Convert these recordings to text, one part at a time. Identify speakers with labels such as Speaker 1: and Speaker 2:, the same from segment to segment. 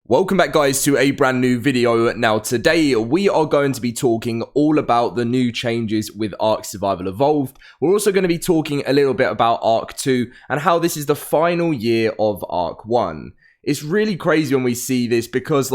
Speaker 1: Welcome back, guys, to a brand new video. Now today we are going to be talking all about the new changes with ARK Survival Evolved. We're also going to be talking a little bit about ARK 2 and how this is the final year of ARK 1. It's really crazy when we see this because,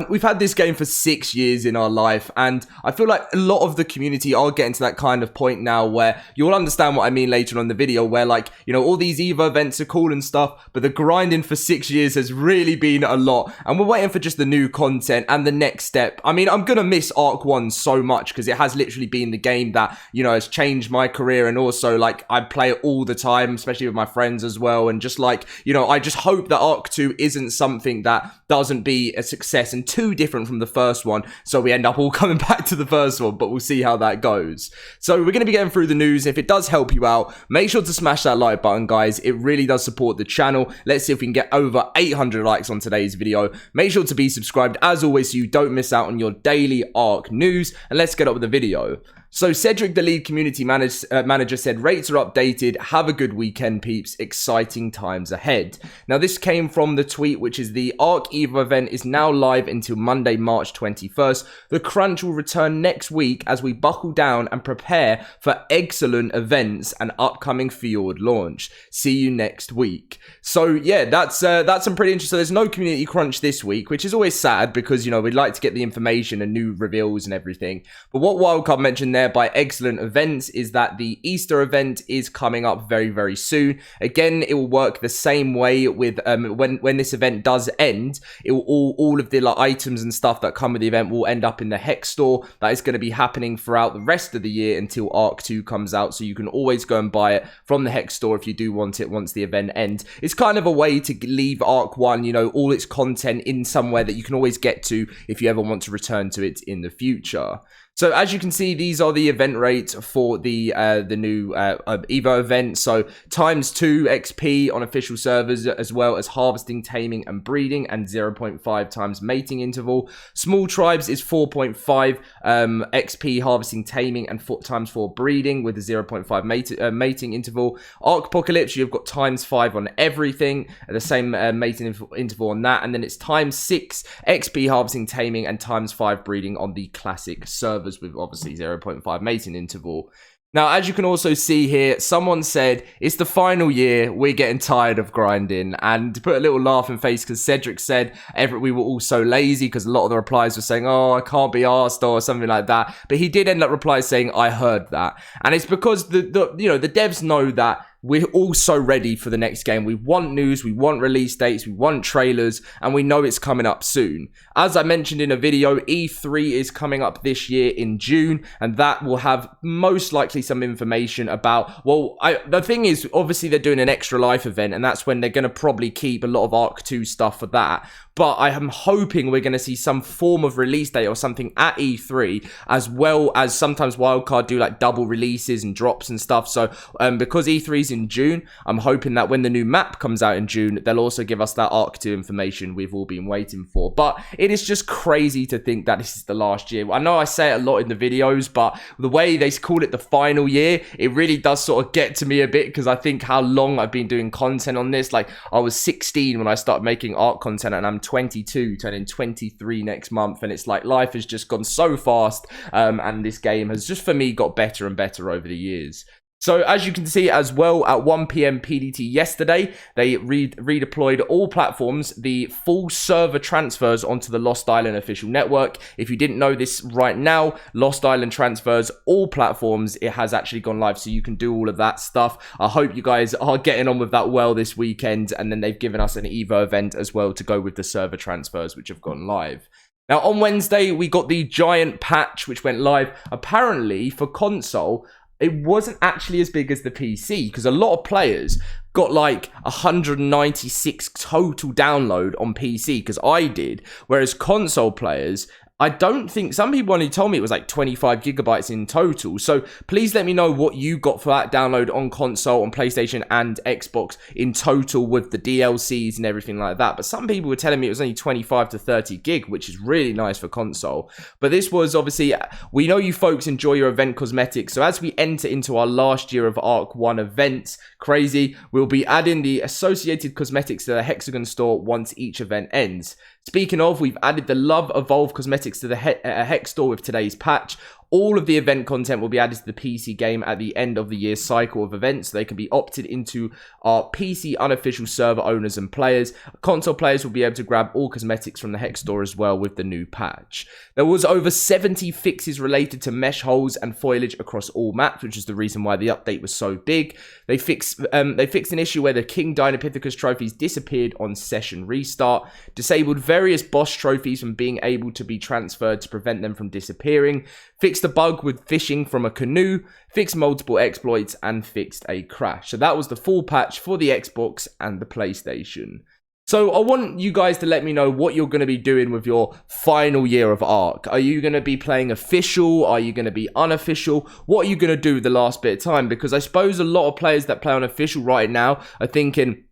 Speaker 1: we've had this game for 6 years in our life, and I feel like a lot of the community are getting to that kind of point now where you'll understand what I mean later on in the video, where, all these EVO events are cool and stuff, but the grinding for 6 years has really been a lot, and we're waiting for just the new content and the next step. I mean, I'm gonna miss ARK 1 so much because it has literally been the game that, has changed my career, and also, I play it all the time, especially with my friends as well, and just, I just hope that ARK 2 isn't something that doesn't be a success and too different from the first one, so we end up all coming back to the first one, but we'll see how that goes. So we're going to be getting through the news. If it does help you out, make sure to smash that like button, guys. It really does support the channel. Let's see if we can get over 800 likes on today's video. Make sure to be subscribed as always so you don't miss out on your daily ARK news, and let's get up with the video. So Cedric, the lead community manager, said rates are updated. Have a good weekend, peeps. Exciting times ahead. Now this came from the tweet, which is the ARK EVO event is now live until Monday, March 21st. The crunch will return next week as we buckle down and prepare for excellent events and upcoming Fjord launch. See you next week. So yeah, that's some pretty interesting. There's no community crunch this week, which is always sad because, we'd like to get the information and new reveals and everything. But what Wildcard mentioned there by excellent events is that the Easter event is coming up very, very soon. Again, it will work the same way with when this event does end. It will all of the items and stuff that come with the event will end up in the Hex store. That is going to be happening throughout the rest of the year until ARK 2 comes out, so you can always go and buy it from the Hex store if you do want it once the event ends. It's kind of a way to leave ARK 1, all its content in somewhere that you can always get to if you ever want to return to it in the future. So as you can see, these are the event rates for the new EVO event. So ×2 XP on official servers, as well as harvesting, taming, and breeding, and 0.5 times mating interval. Small tribes is 4.5 XP harvesting, taming, and ×4 breeding with a 0.5 mating interval. ARK'Pocalypse, you've got ×5 on everything, the same mating interval on that, and then it's ×6 XP harvesting, taming, and ×5 breeding on the classic servers, with obviously 0.5 mating interval. Now, as you can also see here, someone said, it's the final year, we're getting tired of grinding, and to put a little laughing face because Cedric said we were all so lazy because a lot of the replies were saying, oh, I can't be arsed or something like that, but he did end up replying saying, I heard that, and it's because the devs know that we're all so ready for the next game. We want news, we want release dates, we want trailers, and we know it's coming up soon. As I mentioned in a video, E3 is coming up this year in June, and that will have most likely some information about, the thing is, obviously they're doing an Extra Life event, and that's when they're going to probably keep a lot of ARK 2 stuff for that. But I am hoping we're going to see some form of release date or something at E3, as well as sometimes Wildcard do double releases and drops and stuff. So because E3's in June, I'm hoping that when the new map comes out in June, they'll also give us that ARK 2 information we've all been waiting for. But it is just crazy to think that this is the last year. I know I say it a lot in the videos, but the way they call it the final year, it really does sort of get to me a bit because I think how long I've been doing content on this. I was 16 when I started making ARK content, and I'm 22, turning 23 next month, and it's life has just gone so fast, and this game has just for me got better and better over the years. So as you can see as well, at 1 PM PDT yesterday, they redeployed all platforms, the full server transfers onto the Lost Island official network. If you didn't know this right now, Lost Island transfers all platforms. It has actually gone live, so you can do all of that stuff. I hope you guys are getting on with that well this weekend, and then they've given us an EVO event as well to go with the server transfers, which have gone live. Now on Wednesday, we got the giant patch, which went live. Apparently for console, it wasn't actually as big as the PC because a lot of players got 196 total download on PC because I did, whereas console players, I don't think, some people only told me it was 25 gigabytes in total. So please let me know what you got for that download on console, on PlayStation and Xbox in total with the DLCs and everything like that. But some people were telling me it was only 25 to 30 gig, which is really nice for console. But this was obviously, we know you folks enjoy your event cosmetics. So as we enter into our last year of ARK 1 events, crazy, we'll be adding the associated cosmetics to the Hexagon store once each event ends. Speaking of, we've added the Love Evolve cosmetics to the Hex store with today's patch. All of the event content will be added to the PC game at the end of the year's cycle of events, so they can be opted into our PC unofficial server owners and players. Console players will be able to grab all cosmetics from the Hex store as well with the new patch. There was over 70 fixes related to mesh holes and foliage across all maps, which is the reason why the update was so big. They fixed an issue where the King Dinopithecus trophies disappeared on session restart, disabled various boss trophies from being able to be transferred to prevent them from disappearing, fixed a bug with fishing from a canoe, fixed multiple exploits, and fixed a crash. So that was the full patch for the Xbox and the PlayStation. So I want you guys to let me know what you're going to be doing with your final year of ARK. Are you going to be playing official? Are you going to be unofficial? What are you going to do with the last bit of time? Because I suppose a lot of players that play on official right now are thinking,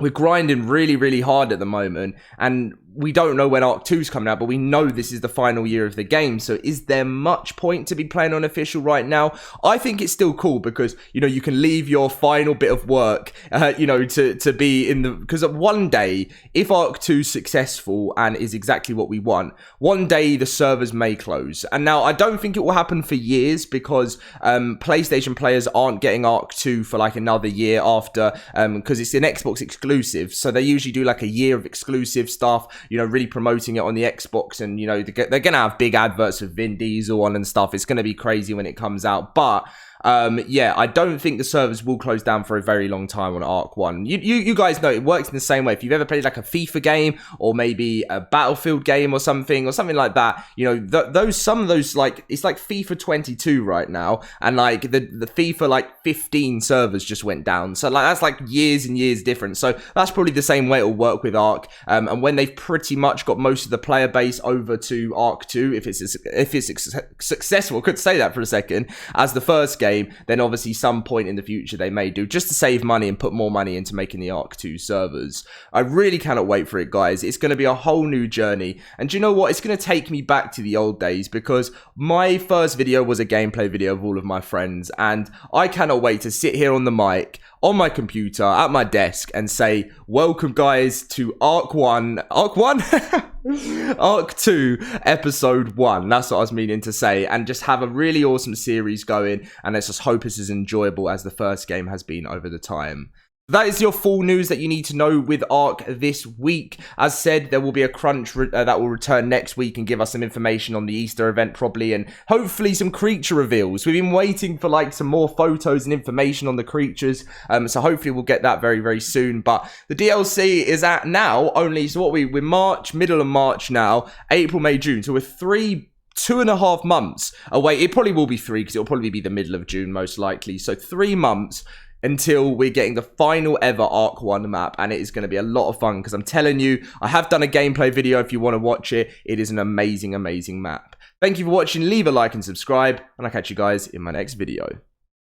Speaker 1: we're grinding really, really hard at the moment, and we don't know when ARK 2 is coming out, but we know this is the final year of the game. So is there much point to be playing on official right now? I think it's still cool because, you know, you can leave your final bit of work, you know, to be in the... Because one day, if ARK 2 is successful and is exactly what we want, one day the servers may close. And now, I don't think it will happen for years because PlayStation players aren't getting ARK 2 for like another year after, because it's an Xbox exclusive. So they usually do like a year of exclusive stuff, you know, really promoting it on the Xbox, and, you know, they're going to have big adverts of Vin Diesel on and stuff. It's going to be crazy when it comes out, but... yeah, I don't think the servers will close down for a very long time on ARK 1. You guys know it works in the same way. If you've ever played like a FIFA game or maybe a Battlefield game or something like that, you know, some of those, like, it's like FIFA 22 right now, and like the FIFA like 15 servers just went down. So like that's like years and years different. So that's probably the same way it'll work with ARK. And when they've pretty much got most of the player base over to ARK 2, if it's successful, I could say that for a second, as the first game, then obviously some point in the future they may do, just to save money and put more money into making the ARK 2 servers. I really cannot wait for it, guys. It's going to be a whole new journey, and do you know what? It's going to take me back to the old days, because my first video was a gameplay video of all of my friends, and I cannot wait to sit here on the mic, on my computer, at my desk, and say, welcome guys to ARK 2 episode 1. That's what I was meaning to say, and just have a really awesome series going, and let's just hope it's as enjoyable as the first game has been over the time. That is your full news that you need to know with ARK this week. As said, there will be a crunch that will return next week and give us some information on the Easter event probably, and hopefully some creature reveals. We've been waiting for like some more photos and information on the creatures, so hopefully we'll get that very, very soon. But the DLC is at now only, so what we're March, middle of March now, April, May, June, so we're 2.5 months away. It probably will be 3 because it'll probably be the middle of June most likely. So 3 months until we're getting the final ever ARK 1 map, and it is going to be a lot of fun because I'm telling you, I have done a gameplay video if you want to watch it. It is an amazing, amazing map. Thank you for watching. Leave a like and subscribe, and I'll catch you guys in my next video.